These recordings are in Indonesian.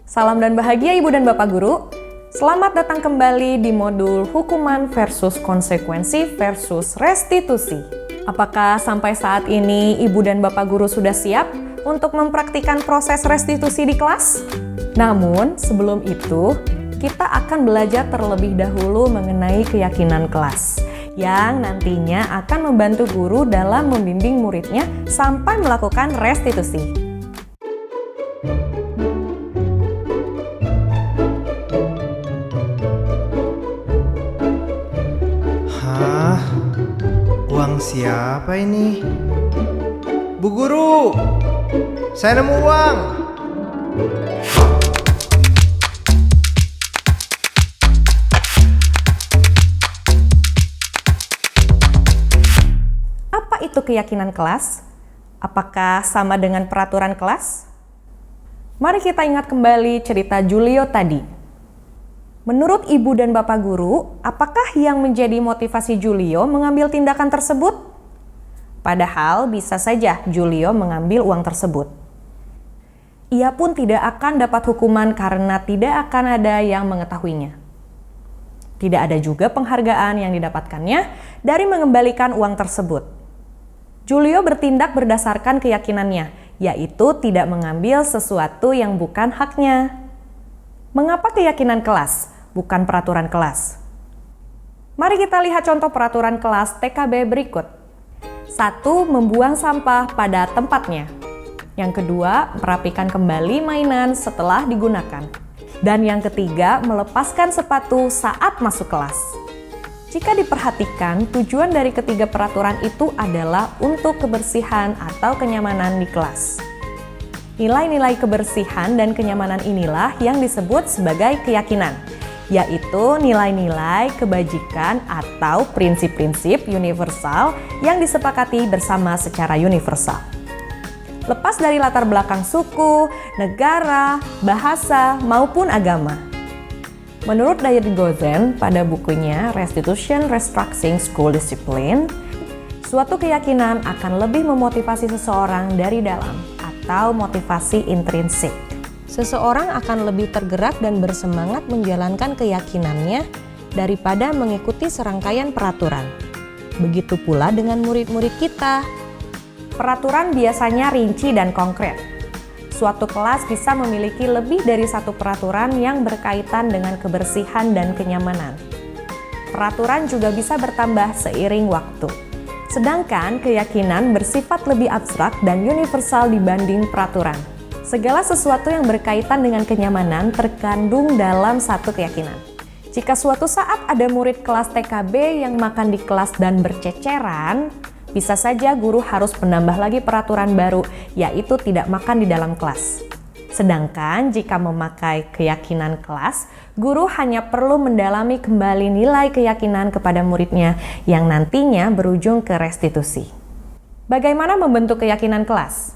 Salam dan bahagia Ibu dan Bapak Guru. Selamat datang kembali di modul hukuman versus konsekuensi versus restitusi. Apakah sampai saat ini Ibu dan Bapak Guru sudah siap untuk mempraktikkan proses restitusi di kelas? Namun, sebelum itu, kita akan belajar terlebih dahulu mengenai keyakinan kelas yang nantinya akan membantu guru dalam membimbing muridnya sampai melakukan restitusi. Hah? Uang siapa ini? Bu Guru, saya nemu uang. Apa itu keyakinan kelas? Apakah sama dengan peraturan kelas? Mari kita ingat kembali cerita Julio tadi. Menurut Ibu dan Bapak Guru, apakah yang menjadi motivasi Julio mengambil tindakan tersebut? Padahal bisa saja Julio mengambil uang tersebut. Ia pun tidak akan dapat hukuman karena tidak akan ada yang mengetahuinya. Tidak ada juga penghargaan yang didapatkannya dari mengembalikan uang tersebut. Julio bertindak berdasarkan keyakinannya, yaitu tidak mengambil sesuatu yang bukan haknya. Mengapa keyakinan kelas, bukan peraturan kelas? Mari kita lihat contoh peraturan kelas TKB berikut. 1. Membuang sampah pada tempatnya. Yang kedua, merapikan kembali mainan setelah digunakan. Dan yang ketiga, melepaskan sepatu saat masuk kelas. Jika diperhatikan, tujuan dari ketiga peraturan itu adalah untuk kebersihan atau kenyamanan di kelas. Nilai-nilai kebersihan dan kenyamanan inilah yang disebut sebagai keyakinan, yaitu nilai-nilai kebajikan atau prinsip-prinsip universal yang disepakati bersama secara universal. Lepas dari latar belakang suku, negara, bahasa, maupun agama. Menurut David Gozen pada bukunya Restitution Restructuring School Discipline, suatu keyakinan akan lebih memotivasi seseorang dari dalam atau motivasi intrinsik. Seseorang akan lebih tergerak dan bersemangat menjalankan keyakinannya daripada mengikuti serangkaian peraturan. Begitu pula dengan murid-murid kita. Peraturan biasanya rinci dan konkret. Suatu kelas bisa memiliki lebih dari satu peraturan yang berkaitan dengan kebersihan dan kenyamanan. Peraturan juga bisa bertambah seiring waktu. Sedangkan keyakinan bersifat lebih abstrak dan universal dibanding peraturan. Segala sesuatu yang berkaitan dengan kenyamanan terkandung dalam satu keyakinan. Jika suatu saat ada murid kelas TKB yang makan di kelas dan berceceran, bisa saja guru harus menambah lagi peraturan baru, yaitu tidak makan di dalam kelas. Sedangkan jika memakai keyakinan kelas, guru hanya perlu mendalami kembali nilai keyakinan kepada muridnya yang nantinya berujung ke restitusi. Bagaimana membentuk keyakinan kelas?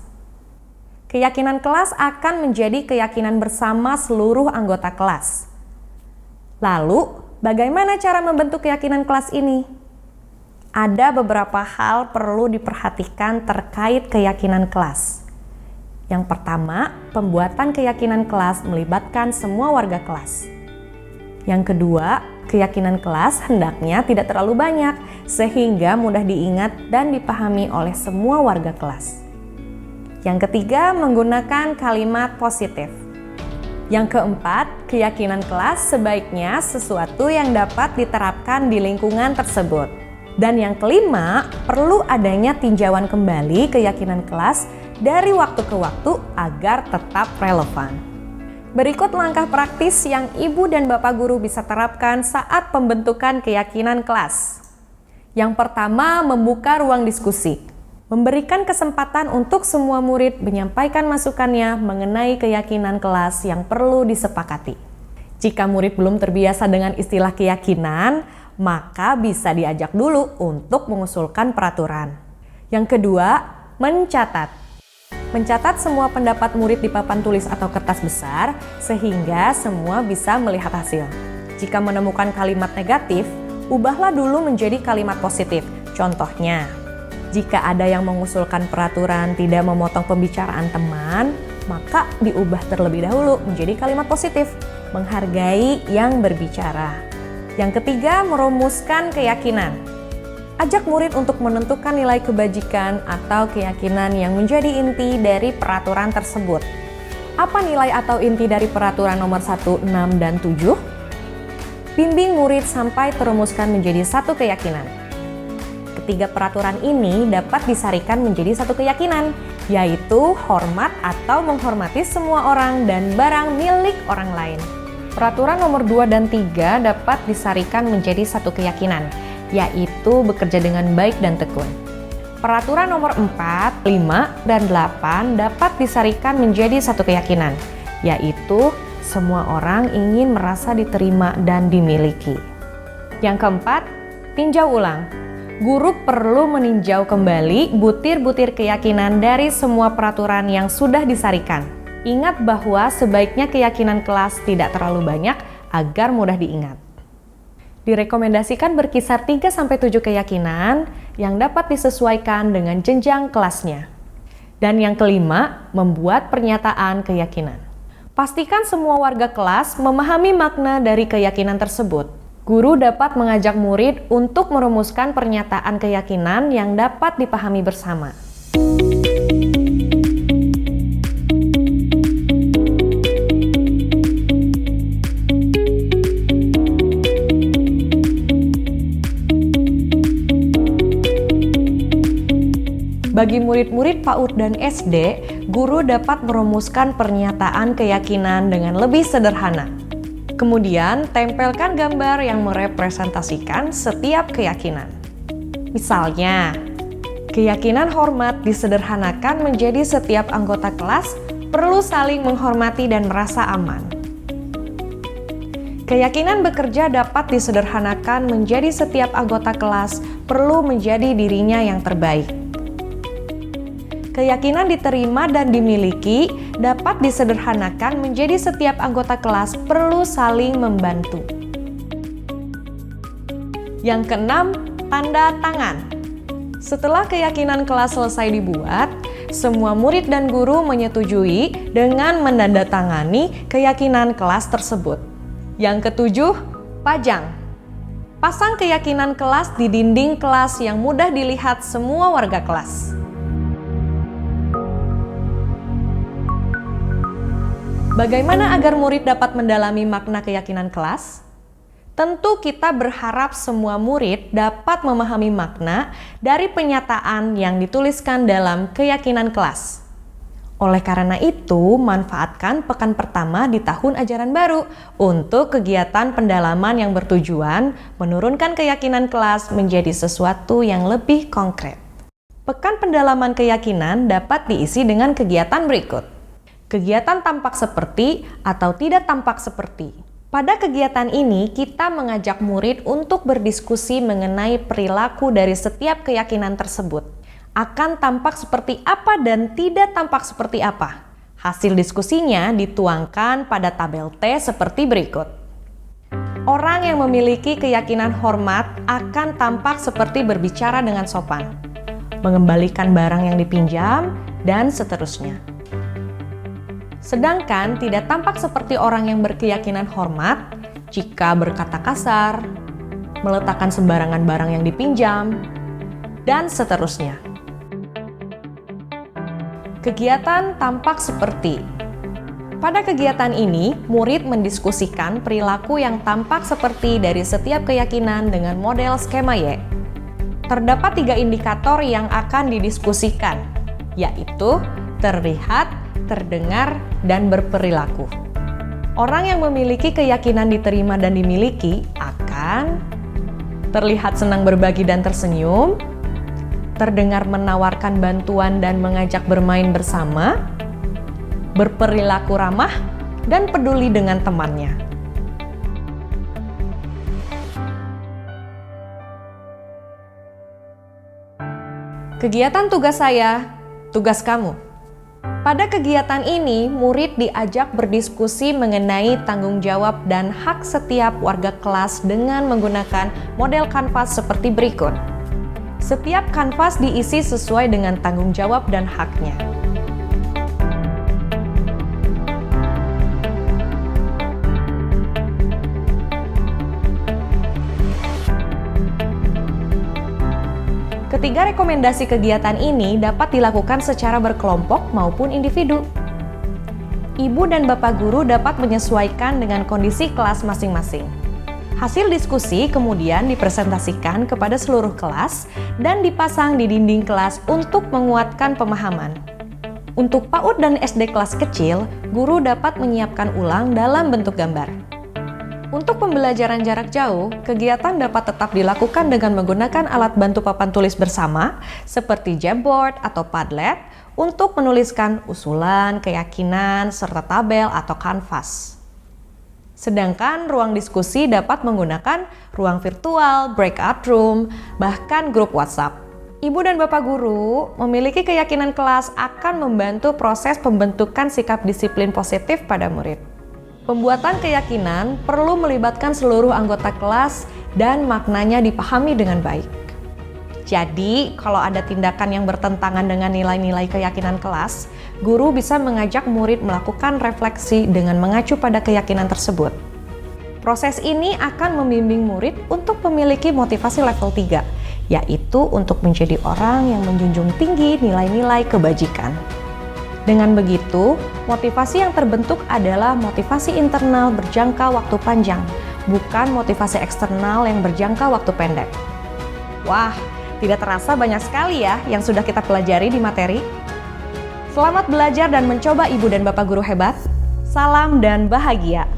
Keyakinan kelas akan menjadi keyakinan bersama seluruh anggota kelas. Lalu, bagaimana cara membentuk keyakinan kelas ini? Ada beberapa hal perlu diperhatikan terkait keyakinan kelas. Yang pertama, pembuatan keyakinan kelas melibatkan semua warga kelas. Yang kedua, keyakinan kelas hendaknya tidak terlalu banyak, sehingga mudah diingat dan dipahami oleh semua warga kelas. Yang ketiga, menggunakan kalimat positif. Yang keempat, keyakinan kelas sebaiknya sesuatu yang dapat diterapkan di lingkungan tersebut. Dan yang kelima, perlu adanya tinjauan kembali keyakinan kelas dari waktu ke waktu agar tetap relevan. Berikut langkah praktis yang Ibu dan Bapak Guru bisa terapkan saat pembentukan keyakinan kelas. Yang pertama, membuka ruang diskusi. Memberikan kesempatan untuk semua murid menyampaikan masukannya mengenai keyakinan kelas yang perlu disepakati. Jika murid belum terbiasa dengan istilah keyakinan, maka bisa diajak dulu untuk mengusulkan peraturan. Yang kedua, mencatat. Mencatat semua pendapat murid di papan tulis atau kertas besar, sehingga semua bisa melihat hasil. Jika menemukan kalimat negatif, ubahlah dulu menjadi kalimat positif. Contohnya, Jika ada yang mengusulkan peraturan tidak memotong pembicaraan teman, maka diubah terlebih dahulu menjadi kalimat positif, menghargai yang berbicara. Yang ketiga, merumuskan keyakinan. Ajak murid untuk menentukan nilai kebajikan atau keyakinan yang menjadi inti dari peraturan tersebut. Apa nilai atau inti dari peraturan nomor 1, 6, dan 7? Bimbing murid sampai terumuskan menjadi satu keyakinan. Ketiga peraturan ini dapat disarikan menjadi satu keyakinan, yaitu hormat atau menghormati semua orang dan barang milik orang lain. Peraturan nomor 2 dan 3 dapat disarikan menjadi satu keyakinan, yaitu bekerja dengan baik dan tekun. Peraturan nomor 4, 5, dan 8 dapat disarikan menjadi satu keyakinan, yaitu semua orang ingin merasa diterima dan dimiliki. Yang keempat, tinjau ulang. Guru perlu meninjau kembali butir-butir keyakinan dari semua peraturan yang sudah disarikan. Ingat bahwa sebaiknya keyakinan kelas tidak terlalu banyak agar mudah diingat. Direkomendasikan berkisar 3-7 keyakinan yang dapat disesuaikan dengan jenjang kelasnya. Dan yang kelima, membuat pernyataan keyakinan. Pastikan semua warga kelas memahami makna dari keyakinan tersebut. Guru dapat mengajak murid untuk merumuskan pernyataan keyakinan yang dapat dipahami bersama. Bagi murid-murid PAUD dan SD, guru dapat merumuskan pernyataan keyakinan dengan lebih sederhana. Kemudian, tempelkan gambar yang merepresentasikan setiap keyakinan. Misalnya, keyakinan hormat disederhanakan menjadi setiap anggota kelas perlu saling menghormati dan merasa aman. Keyakinan bekerja dapat disederhanakan menjadi setiap anggota kelas perlu menjadi dirinya yang terbaik. Keyakinan diterima dan dimiliki dapat disederhanakan menjadi setiap anggota kelas perlu saling membantu. Yang keenam, tanda tangan. Setelah keyakinan kelas selesai dibuat, semua murid dan guru menyetujui dengan menandatangani keyakinan kelas tersebut. Yang ketujuh, pajang. Pasang keyakinan kelas di dinding kelas yang mudah dilihat semua warga kelas. Bagaimana agar murid dapat mendalami makna keyakinan kelas? Tentu kita berharap semua murid dapat memahami makna dari penyataan yang dituliskan dalam keyakinan kelas. Oleh karena itu, manfaatkan pekan pertama di tahun ajaran baru untuk kegiatan pendalaman yang bertujuan menurunkan keyakinan kelas menjadi sesuatu yang lebih konkret. Pekan pendalaman keyakinan dapat diisi dengan kegiatan berikut. Kegiatan tampak seperti atau tidak tampak seperti. Pada kegiatan ini, kita mengajak murid untuk berdiskusi mengenai perilaku dari setiap keyakinan tersebut. Akan tampak seperti apa dan tidak tampak seperti apa. Hasil diskusinya dituangkan pada tabel T seperti berikut. Orang yang memiliki keyakinan hormat akan tampak seperti berbicara dengan sopan, mengembalikan barang yang dipinjam, dan seterusnya. Sedangkan tidak tampak seperti orang yang berkeyakinan hormat jika berkata kasar, meletakkan sembarangan barang yang dipinjam, dan seterusnya. Kegiatan tampak seperti. Pada kegiatan ini, murid mendiskusikan perilaku yang tampak seperti dari setiap keyakinan dengan model skema Y. Terdapat 3 indikator yang akan didiskusikan, yaitu terlihat, terdengar, dan berperilaku. Orang yang memiliki keyakinan diterima dan dimiliki akan terlihat senang berbagi dan tersenyum, terdengar menawarkan bantuan dan mengajak bermain bersama, berperilaku ramah, dan peduli dengan temannya. Kegiatan tugas saya, tugas kamu. Pada kegiatan ini, murid diajak berdiskusi mengenai tanggung jawab dan hak setiap warga kelas dengan menggunakan model kanvas seperti berikut. Setiap kanvas diisi sesuai dengan tanggung jawab dan haknya. Ketiga rekomendasi kegiatan ini dapat dilakukan secara berkelompok maupun individu. Ibu dan bapak guru dapat menyesuaikan dengan kondisi kelas masing-masing. Hasil diskusi kemudian dipresentasikan kepada seluruh kelas dan dipasang di dinding kelas untuk menguatkan pemahaman. Untuk PAUD dan SD kelas kecil, guru dapat menyiapkan ulang dalam bentuk gambar. Untuk pembelajaran jarak jauh, kegiatan dapat tetap dilakukan dengan menggunakan alat bantu papan tulis bersama seperti Jamboard atau Padlet untuk menuliskan usulan, keyakinan, serta tabel atau kanvas. Sedangkan ruang diskusi dapat menggunakan ruang virtual, breakout room, bahkan grup WhatsApp. Ibu dan bapak guru memiliki keyakinan kelas akan membantu proses pembentukan sikap disiplin positif pada murid. Pembuatan keyakinan perlu melibatkan seluruh anggota kelas dan maknanya dipahami dengan baik. Jadi, kalau ada tindakan yang bertentangan dengan nilai-nilai keyakinan kelas, guru bisa mengajak murid melakukan refleksi dengan mengacu pada keyakinan tersebut. Proses ini akan membimbing murid untuk memiliki motivasi level 3, yaitu untuk menjadi orang yang menjunjung tinggi nilai-nilai kebajikan. Dengan begitu, motivasi yang terbentuk adalah motivasi internal berjangka waktu panjang, bukan motivasi eksternal yang berjangka waktu pendek. Wah, tidak terasa banyak sekali ya yang sudah kita pelajari di materi. Selamat belajar dan mencoba ibu dan bapak guru hebat. Salam dan bahagia.